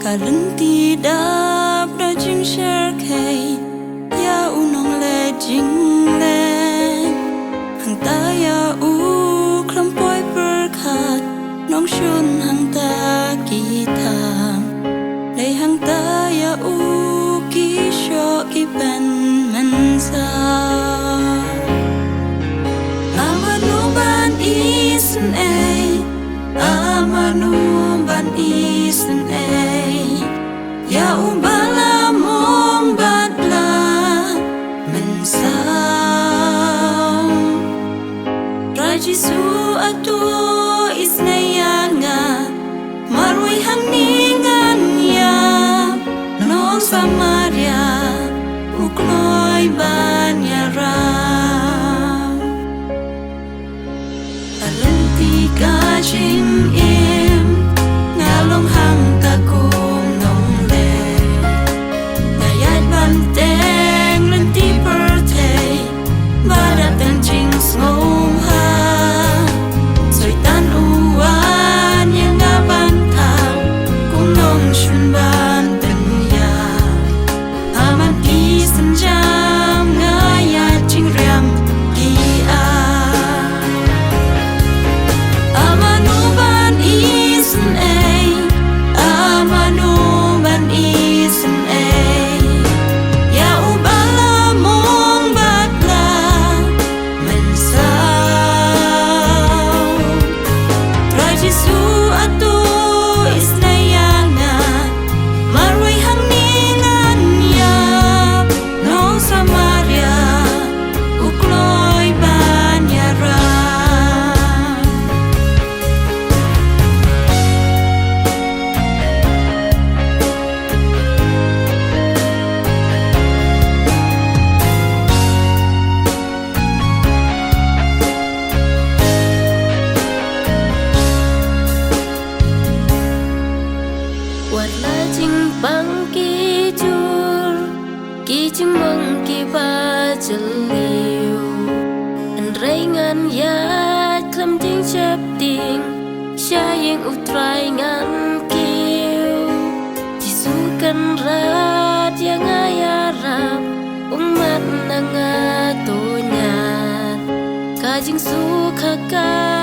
Kalenti dap da jing share kay ya unong le jing le hang ta ya u klam poi per khat nong shun hang ta ki tham le hang ta ya u ki sho ki ben man sa amanu ban isen ay amanu ban isen ay ya umbala mong batla mensang Rajisu atu isnayanga marui hangningan ya nong Samaria ukloi banyara alenti kajing im ngalong hang takum nong le nayat banteng lenti pertay badat dan jing ngom ha soi tan uwan yang ngaban tang kung nong shun ban ten ya aman pi senjam ngayat jing riam ki a amanu ban isen ay amanu ban isen ay ya ubala mong batla mensaw Rajisu atu isnayanga marui hangningan ya nong Samaria ukloi banyara Wat la jing bang ki jur ki jing mong ki ba jeliu an rengan ya klam jing chap ding sha yeng utrai ngan kiu jisukan rat yang ayarap umat nanga to nyat ka jing su khaka